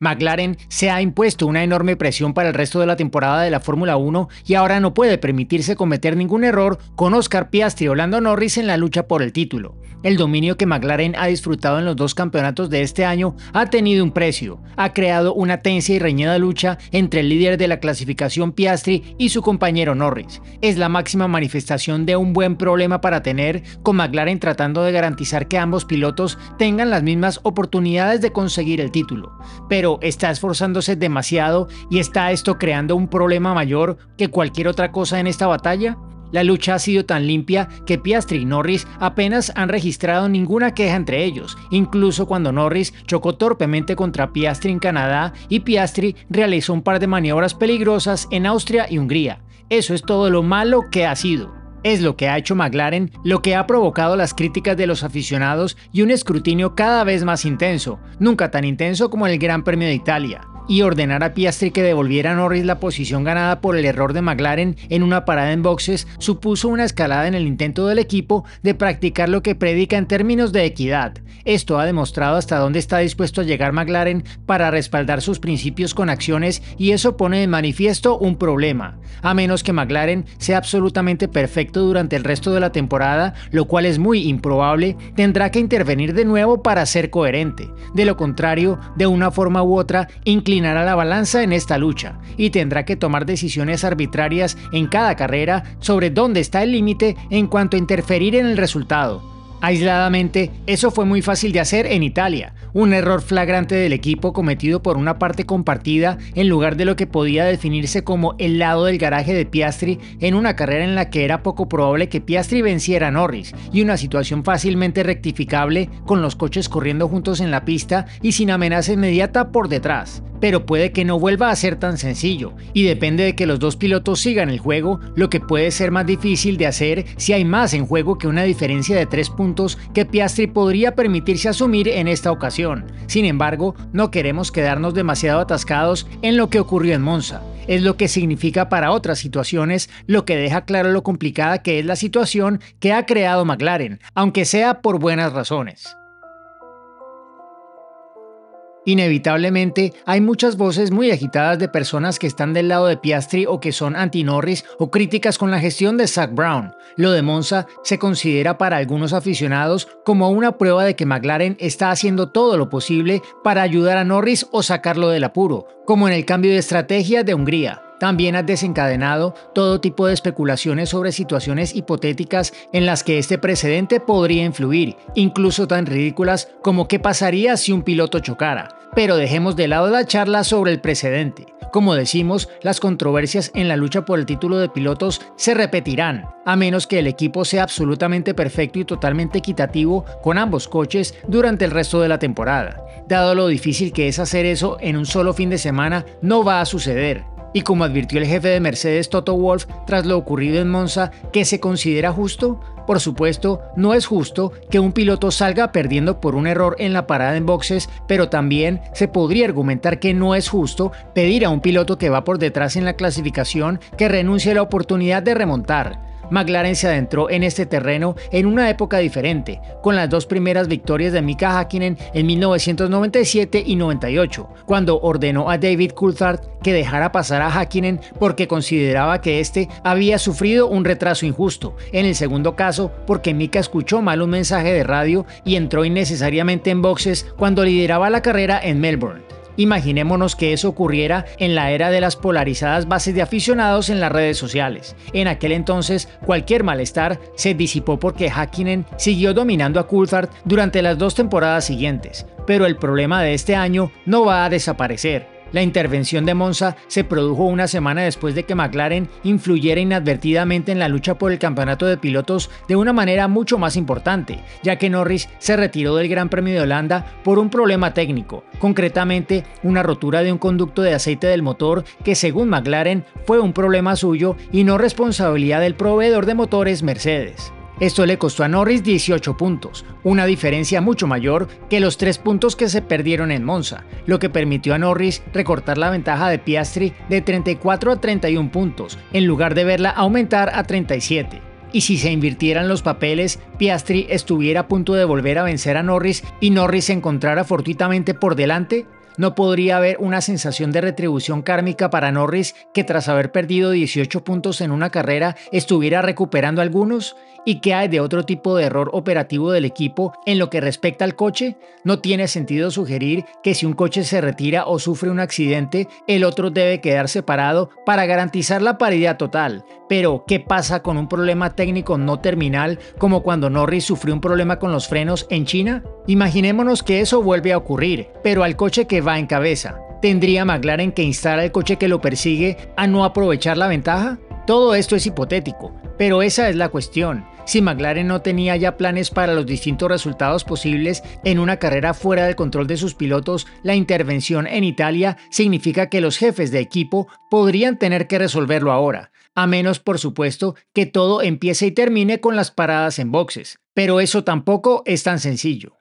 McLaren se ha impuesto una enorme presión para el resto de la temporada de la Fórmula 1 y ahora no puede permitirse cometer ningún error con Oscar Piastri o Lando Norris en la lucha por el título. El dominio que McLaren ha disfrutado en los dos campeonatos de este año ha tenido un precio, ha creado una tensa y reñida lucha entre el líder de la clasificación Piastri y su compañero Norris. Es la máxima manifestación de un buen problema para tener, con McLaren tratando de garantizar que ambos pilotos tengan las mismas oportunidades de conseguir el título. Pero está esforzándose demasiado y está esto creando un problema mayor que cualquier otra cosa en esta batalla. La lucha ha sido tan limpia que Piastri y Norris apenas han registrado ninguna queja entre ellos, incluso cuando Norris chocó torpemente contra Piastri en Canadá y Piastri realizó un par de maniobras peligrosas en Austria y Hungría. Eso es todo lo malo que ha sido. Es lo que ha hecho McLaren, lo que ha provocado las críticas de los aficionados y un escrutinio cada vez más intenso, nunca tan intenso como en el Gran Premio de Italia. Y ordenar a Piastri que devolviera a Norris la posición ganada por el error de McLaren en una parada en boxes supuso una escalada en el intento del equipo de practicar lo que predica en términos de equidad. Esto ha demostrado hasta dónde está dispuesto a llegar McLaren para respaldar sus principios con acciones y eso pone de manifiesto un problema. A menos que McLaren sea absolutamente perfecto durante el resto de la temporada, lo cual es muy improbable, tendrá que intervenir de nuevo para ser coherente. De lo contrario, de una forma u otra, inclinará la balanza en esta lucha y tendrá que tomar decisiones arbitrarias en cada carrera sobre dónde está el límite en cuanto a interferir en el resultado. Aisladamente, eso fue muy fácil de hacer en Italia, un error flagrante del equipo cometido por una parte compartida en lugar de lo que podía definirse como el lado del garaje de Piastri en una carrera en la que era poco probable que Piastri venciera a Norris y una situación fácilmente rectificable con los coches corriendo juntos en la pista y sin amenaza inmediata por detrás. Pero puede que no vuelva a ser tan sencillo y depende de que los dos pilotos sigan el juego, lo que puede ser más difícil de hacer si hay más en juego que una diferencia de 3 puntos que Piastri podría permitirse asumir en esta ocasión. Sin embargo, no queremos quedarnos demasiado atascados en lo que ocurrió en Monza. Es lo que significa para otras situaciones, lo que deja claro lo complicada que es la situación que ha creado McLaren, aunque sea por buenas razones. Inevitablemente, hay muchas voces muy agitadas de personas que están del lado de Piastri o que son anti-Norris o críticas con la gestión de Zak Brown. Lo de Monza se considera para algunos aficionados como una prueba de que McLaren está haciendo todo lo posible para ayudar a Norris o sacarlo del apuro, como en el cambio de estrategia de Hungría. También ha desencadenado todo tipo de especulaciones sobre situaciones hipotéticas en las que este precedente podría influir, incluso tan ridículas como qué pasaría si un piloto chocara. Pero dejemos de lado la charla sobre el precedente. Como decimos, las controversias en la lucha por el título de pilotos se repetirán, a menos que el equipo sea absolutamente perfecto y totalmente equitativo con ambos coches durante el resto de la temporada. Dado lo difícil que es hacer eso en un solo fin de semana, no va a suceder. Y como advirtió el jefe de Mercedes Toto Wolff tras lo ocurrido en Monza, ¿qué se considera justo? Por supuesto, no es justo que un piloto salga perdiendo por un error en la parada en boxes, pero también se podría argumentar que no es justo pedir a un piloto que va por detrás en la clasificación que renuncie a la oportunidad de remontar. McLaren se adentró en este terreno en una época diferente, con las dos primeras victorias de Mika Häkkinen en 1997 y 98, cuando ordenó a David Coulthard que dejara pasar a Häkkinen porque consideraba que este había sufrido un retraso injusto. En el segundo caso, porque Mika escuchó mal un mensaje de radio y entró innecesariamente en boxes cuando lideraba la carrera en Melbourne. Imaginémonos que eso ocurriera en la era de las polarizadas bases de aficionados en las redes sociales. En aquel entonces, cualquier malestar se disipó porque Häkkinen siguió dominando a Coulthard durante las 2 temporadas siguientes. Pero el problema de este año no va a desaparecer. La intervención de Monza se produjo una semana después de que McLaren influyera inadvertidamente en la lucha por el campeonato de pilotos de una manera mucho más importante, ya que Norris se retiró del Gran Premio de Holanda por un problema técnico, concretamente una rotura de un conducto de aceite del motor que según McLaren fue un problema suyo y no responsabilidad del proveedor de motores Mercedes. Esto le costó a Norris 18 puntos, una diferencia mucho mayor que los 3 puntos que se perdieron en Monza, lo que permitió a Norris recortar la ventaja de Piastri de 34 a 31 puntos, en lugar de verla aumentar a 37. Y si se invirtieran los papeles, Piastri estuviera a punto de volver a vencer a Norris y Norris se encontrara fortuitamente por delante. ¿No podría haber una sensación de retribución kármica para Norris que tras haber perdido 18 puntos en una carrera estuviera recuperando algunos? ¿Y qué hay de otro tipo de error operativo del equipo en lo que respecta al coche? No tiene sentido sugerir que si un coche se retira o sufre un accidente, el otro debe quedar separado para garantizar la paridad total. Pero, ¿qué pasa con un problema técnico no terminal como cuando Norris sufrió un problema con los frenos en China? Imaginémonos que eso vuelve a ocurrir, pero al coche que va en cabeza. ¿Tendría McLaren que instar al coche que lo persigue a no aprovechar la ventaja? Todo esto es hipotético, pero esa es la cuestión. Si McLaren no tenía ya planes para los distintos resultados posibles en una carrera fuera del control de sus pilotos, la intervención en Italia significa que los jefes de equipo podrían tener que resolverlo ahora, a menos por supuesto que todo empiece y termine con las paradas en boxes, pero eso tampoco es tan sencillo.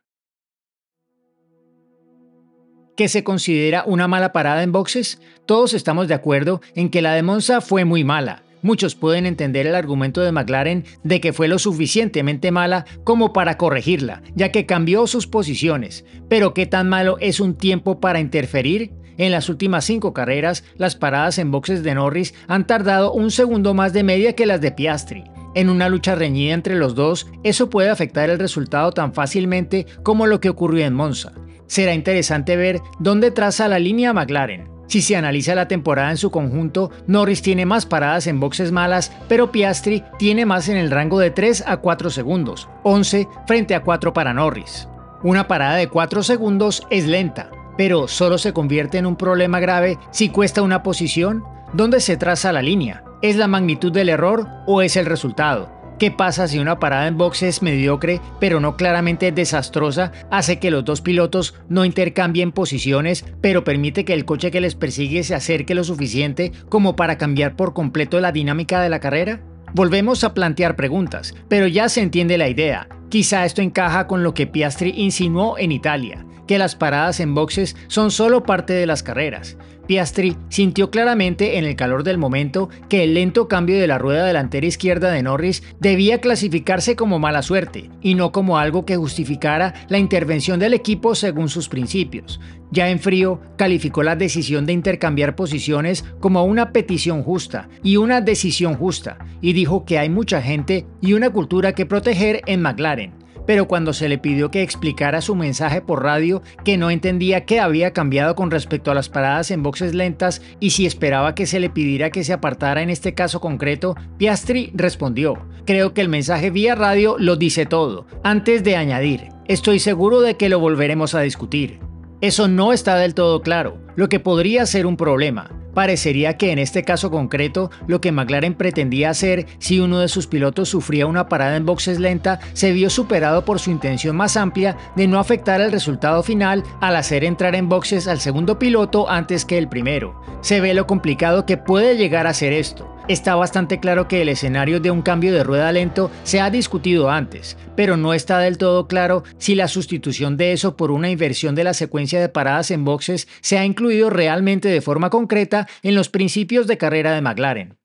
¿Qué se considera una mala parada en boxes? Todos estamos de acuerdo en que la de Monza fue muy mala. Muchos pueden entender el argumento de McLaren de que fue lo suficientemente mala como para corregirla, ya que cambió sus posiciones. Pero ¿qué tan malo es un tiempo para interferir? En las últimas 5 carreras, las paradas en boxes de Norris han tardado un segundo más de media que las de Piastri. En una lucha reñida entre los dos, eso puede afectar el resultado tan fácilmente como lo que ocurrió en Monza. Será interesante ver dónde traza la línea McLaren. Si se analiza la temporada en su conjunto, Norris tiene más paradas en boxes malas, pero Piastri tiene más en el rango de 3 a 4 segundos, 11 frente a 4 para Norris. Una parada de 4 segundos es lenta, pero solo se convierte en un problema grave si cuesta una posición. ¿Dónde se traza la línea? ¿Es la magnitud del error o es el resultado? ¿Qué pasa si una parada en boxes mediocre, pero no claramente desastrosa, hace que los dos pilotos no intercambien posiciones, pero permite que el coche que les persigue se acerque lo suficiente como para cambiar por completo la dinámica de la carrera? Volvemos a plantear preguntas, pero ya se entiende la idea. Quizá esto encaja con lo que Piastri insinuó en Italia, que las paradas en boxes son solo parte de las carreras. Piastri sintió claramente en el calor del momento que el lento cambio de la rueda delantera izquierda de Norris debía clasificarse como mala suerte y no como algo que justificara la intervención del equipo según sus principios. Ya en frío, calificó la decisión de intercambiar posiciones como una petición justa y una decisión justa, y dijo que hay mucha gente y una cultura que proteger en McLaren. Pero cuando se le pidió que explicara su mensaje por radio, que no entendía qué había cambiado con respecto a las paradas en boxes lentas y si esperaba que se le pidiera que se apartara en este caso concreto, Piastri respondió: "Creo que el mensaje vía radio lo dice todo", antes de añadir: "Estoy seguro de que lo volveremos a discutir". Eso no está del todo claro, lo que podría ser un problema. Parecería que en este caso concreto, lo que McLaren pretendía hacer si uno de sus pilotos sufría una parada en boxes lenta se vio superado por su intención más amplia de no afectar el resultado final al hacer entrar en boxes al segundo piloto antes que el primero. Se ve lo complicado que puede llegar a ser esto. Está bastante claro que el escenario de un cambio de rueda lento se ha discutido antes, pero no está del todo claro si la sustitución de eso por una inversión de la secuencia de paradas en boxes se ha incluido realmente de forma concreta en los principios de carrera de McLaren.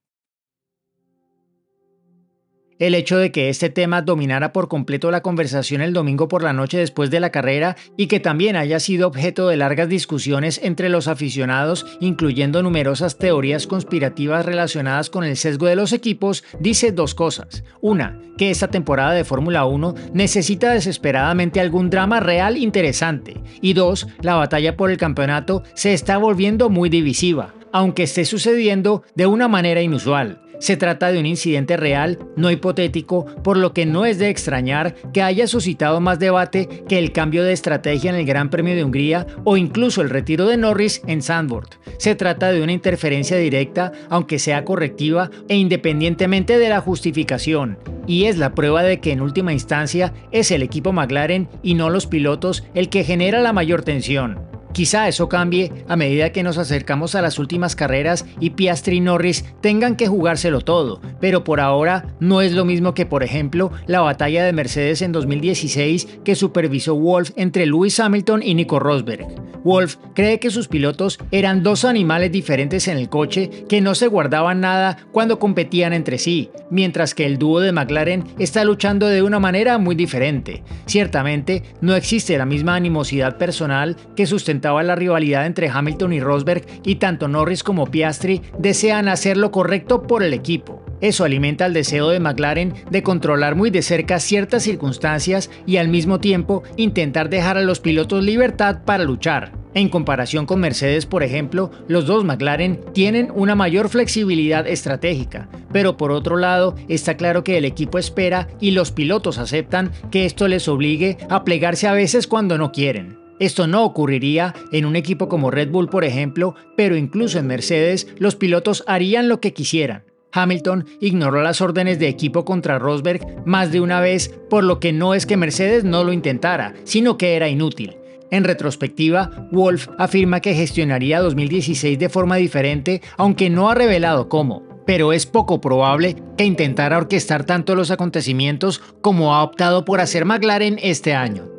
El hecho de que este tema dominara por completo la conversación el domingo por la noche después de la carrera y que también haya sido objeto de largas discusiones entre los aficionados, incluyendo numerosas teorías conspirativas relacionadas con el sesgo de los equipos, dice dos cosas. Una, que esta temporada de Fórmula 1 necesita desesperadamente algún drama real interesante. Y dos, la batalla por el campeonato se está volviendo muy divisiva, aunque esté sucediendo de una manera inusual. Se trata de un incidente real, no hipotético, por lo que no es de extrañar que haya suscitado más debate que el cambio de estrategia en el Gran Premio de Hungría o incluso el retiro de Norris en Zandvoort. Se trata de una interferencia directa, aunque sea correctiva e independientemente de la justificación, y es la prueba de que en última instancia es el equipo McLaren y no los pilotos el que genera la mayor tensión. Quizá eso cambie a medida que nos acercamos a las últimas carreras y Piastri y Norris tengan que jugárselo todo, pero por ahora no es lo mismo que, por ejemplo, la batalla de Mercedes en 2016 que supervisó Wolff entre Lewis Hamilton y Nico Rosberg. Wolff cree que sus pilotos eran dos animales diferentes en el coche que no se guardaban nada cuando competían entre sí, mientras que el dúo de McLaren está luchando de una manera muy diferente. Ciertamente, no existe la misma animosidad personal que sustenta sustentaba la rivalidad entre Hamilton y Rosberg, y tanto Norris como Piastri desean hacer lo correcto por el equipo. Eso alimenta el deseo de McLaren de controlar muy de cerca ciertas circunstancias y al mismo tiempo intentar dejar a los pilotos libertad para luchar. En comparación con Mercedes, por ejemplo, los dos McLaren tienen una mayor flexibilidad estratégica, pero por otro lado está claro que el equipo espera y los pilotos aceptan que esto les obligue a plegarse a veces cuando no quieren. Esto no ocurriría en un equipo como Red Bull, por ejemplo, pero incluso en Mercedes los pilotos harían lo que quisieran. Hamilton ignoró las órdenes de equipo contra Rosberg más de una vez, por lo que no es que Mercedes no lo intentara, sino que era inútil. En retrospectiva, Wolff afirma que gestionaría 2016 de forma diferente, aunque no ha revelado cómo, pero es poco probable que intentara orquestar tanto los acontecimientos como ha optado por hacer McLaren este año.